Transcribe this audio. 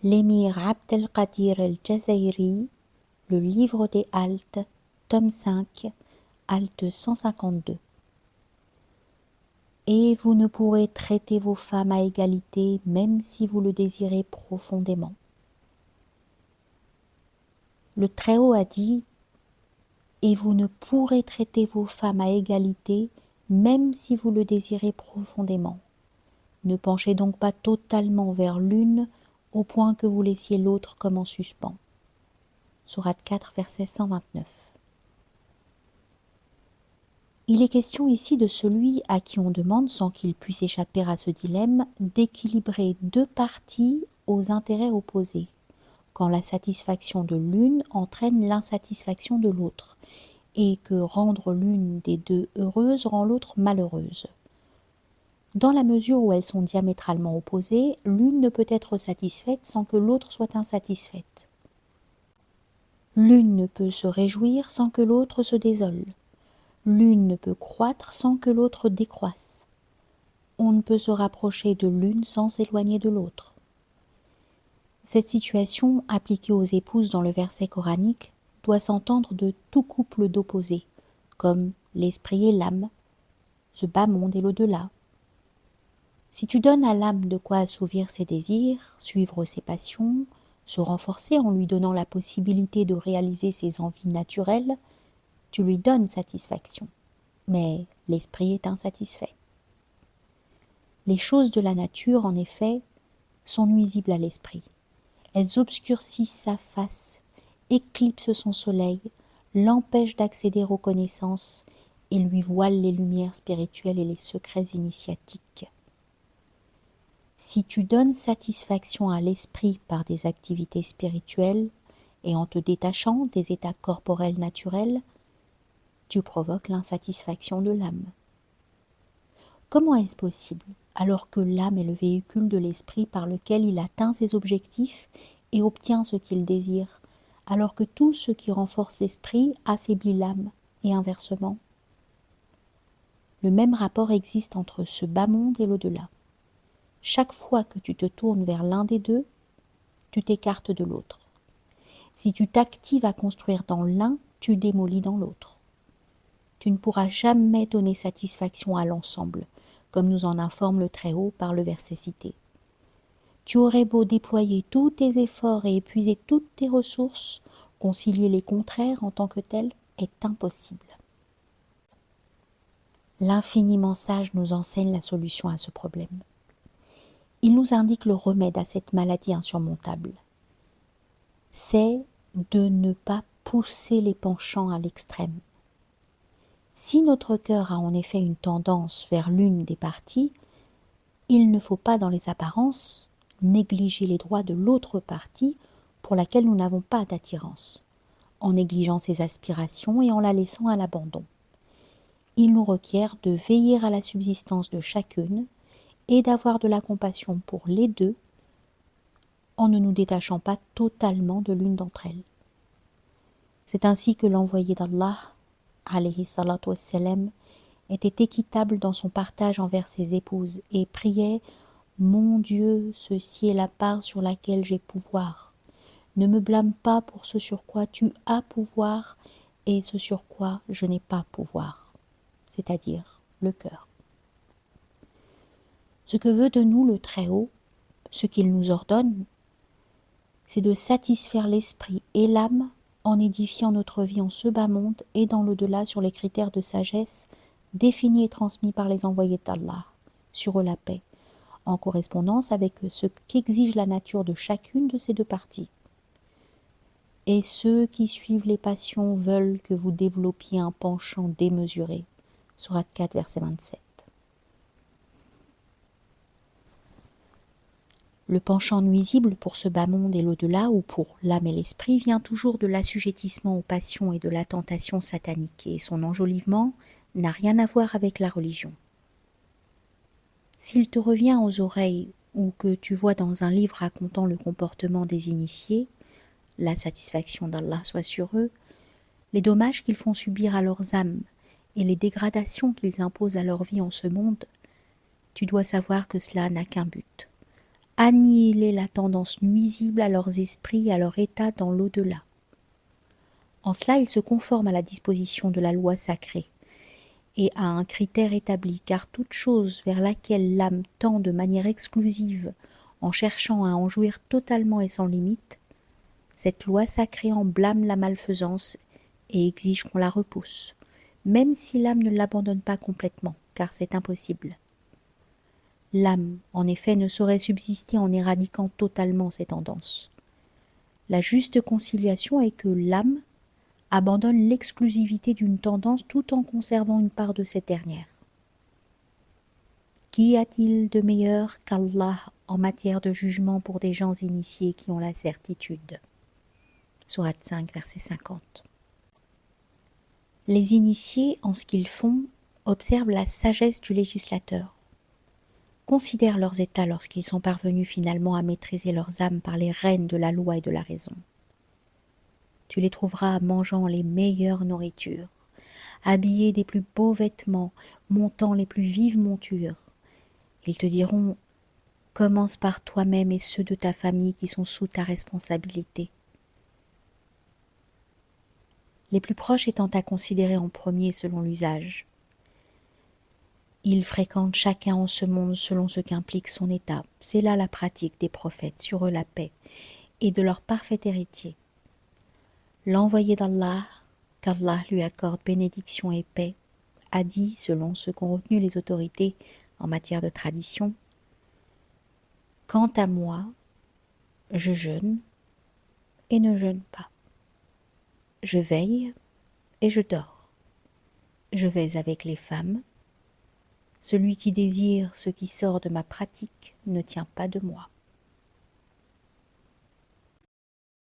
l'émir Abdelkadir el-Jazairi, le livre des haltes, tome 5, halte 152. Et vous ne pourrez traiter vos femmes à égalité même si vous le désirez profondément. Le Très-Haut a dit « Et vous ne pourrez traiter vos femmes à égalité même si vous le désirez profondément. Ne penchez donc pas totalement vers l'une au point que vous laissiez l'autre comme en suspens. » Sourate 4, verset 129. Il est question ici de celui à qui on demande, sans qu'il puisse échapper à ce dilemme, d'équilibrer deux parties aux intérêts opposés, quand la satisfaction de l'une entraîne l'insatisfaction de l'autre, et que rendre l'une des deux heureuse rend l'autre malheureuse. Dans la mesure où elles sont diamétralement opposées, l'une ne peut être satisfaite sans que l'autre soit insatisfaite. L'une ne peut se réjouir sans que l'autre se désole. L'une ne peut croître sans que l'autre décroisse. On ne peut se rapprocher de l'une sans s'éloigner de l'autre. Cette situation, appliquée aux épouses dans le verset coranique, doit s'entendre de tout couple d'opposés, comme l'esprit et l'âme, ce bas monde et l'au-delà. Si tu donnes à l'âme de quoi assouvir ses désirs, suivre ses passions, se renforcer en lui donnant la possibilité de réaliser ses envies naturelles, tu lui donnes satisfaction, mais l'esprit est insatisfait. Les choses de la nature, en effet, sont nuisibles à l'esprit. Elles obscurcissent sa face, éclipsent son soleil, l'empêchent d'accéder aux connaissances et lui voilent les lumières spirituelles et les secrets initiatiques. Si tu donnes satisfaction à l'esprit par des activités spirituelles et en te détachant des états corporels naturels, tu provoques l'insatisfaction de l'âme. Comment est-ce possible, alors que l'âme est le véhicule de l'esprit par lequel il atteint ses objectifs et obtient ce qu'il désire, alors que tout ce qui renforce l'esprit affaiblit l'âme, et inversement? Le même rapport existe entre ce bas monde et l'au-delà. Chaque fois que tu te tournes vers l'un des deux, tu t'écartes de l'autre. Si tu t'actives à construire dans l'un, tu démolis dans l'autre. Tu ne pourras jamais donner satisfaction à l'ensemble, comme nous en informe le Très-Haut par le verset cité. Tu aurais beau déployer tous tes efforts et épuiser toutes tes ressources, concilier les contraires en tant que tels est impossible. L'infiniment sage nous enseigne la solution à ce problème. Il nous indique le remède à cette maladie insurmontable. C'est de ne pas pousser les penchants à l'extrême. Si notre cœur a en effet une tendance vers l'une des parties, il ne faut pas dans les apparences négliger les droits de l'autre partie pour laquelle nous n'avons pas d'attirance, en négligeant ses aspirations et en la laissant à l'abandon. Il nous requiert de veiller à la subsistance de chacune et d'avoir de la compassion pour les deux en ne nous détachant pas totalement de l'une d'entre elles. C'est ainsi que l'envoyé d'Allah, alayhi salatu wassalam, était équitable dans son partage envers ses épouses et priait « Mon Dieu, ceci est la part sur laquelle j'ai pouvoir. Ne me blâme pas pour ce sur quoi tu as pouvoir et ce sur quoi je n'ai pas pouvoir. » C'est-à-dire le cœur. Ce que veut de nous le Très-Haut, ce qu'il nous ordonne, c'est de satisfaire l'esprit et l'âme en édifiant notre vie en ce bas monde et dans l'au-delà sur les critères de sagesse définis et transmis par les envoyés d'Allah, sur eux la paix, en correspondance avec ce qu'exige la nature de chacune de ces deux parties. Et ceux qui suivent les passions veulent que vous développiez un penchant démesuré. Sourate 4, verset 27. Le penchant nuisible pour ce bas monde et l'au-delà, ou pour l'âme et l'esprit, vient toujours de l'assujettissement aux passions et de la tentation satanique, et son enjolivement n'a rien à voir avec la religion. S'il te revient aux oreilles ou que tu vois dans un livre racontant le comportement des initiés, la satisfaction d'Allah soit sur eux, les dommages qu'ils font subir à leurs âmes et les dégradations qu'ils imposent à leur vie en ce monde, tu dois savoir que cela n'a qu'un but, annihiler la tendance nuisible à leurs esprits et à leur état dans l'au-delà. En cela, ils se conforment à la disposition de la loi sacrée et à un critère établi, car toute chose vers laquelle l'âme tend de manière exclusive en cherchant à en jouir totalement et sans limite, cette loi sacrée en blâme la malfaisance et exige qu'on la repousse, même si l'âme ne l'abandonne pas complètement, car c'est impossible. L'âme, en effet, ne saurait subsister en éradiquant totalement ces tendances. La juste conciliation est que l'âme abandonne l'exclusivité d'une tendance tout en conservant une part de cette dernière. Qu'y a-t-il de meilleur qu'Allah en matière de jugement pour des gens initiés qui ont la certitude? Sourate 5, verset 50. Les initiés, en ce qu'ils font, observent la sagesse du législateur, considèrent leurs états lorsqu'ils sont parvenus finalement à maîtriser leurs âmes par les rênes de la loi et de la raison. Tu les trouveras mangeant les meilleures nourritures, habillés des plus beaux vêtements, montant les plus vives montures. Ils te diront: commence par toi-même et ceux de ta famille qui sont sous ta responsabilité. Les plus proches étant à considérer en premier selon l'usage. Ils fréquentent chacun en ce monde selon ce qu'implique son état. C'est là la pratique des prophètes, sur eux la paix, et de leur parfait héritier. L'envoyé d'Allah, qu'Allah lui accorde bénédiction et paix, a dit, selon ce qu'ont retenu les autorités en matière de tradition: quant à moi, je jeûne et ne jeûne pas. Je veille et je dors. Je vais avec les femmes. Celui qui désire ce qui sort de ma pratique ne tient pas de moi.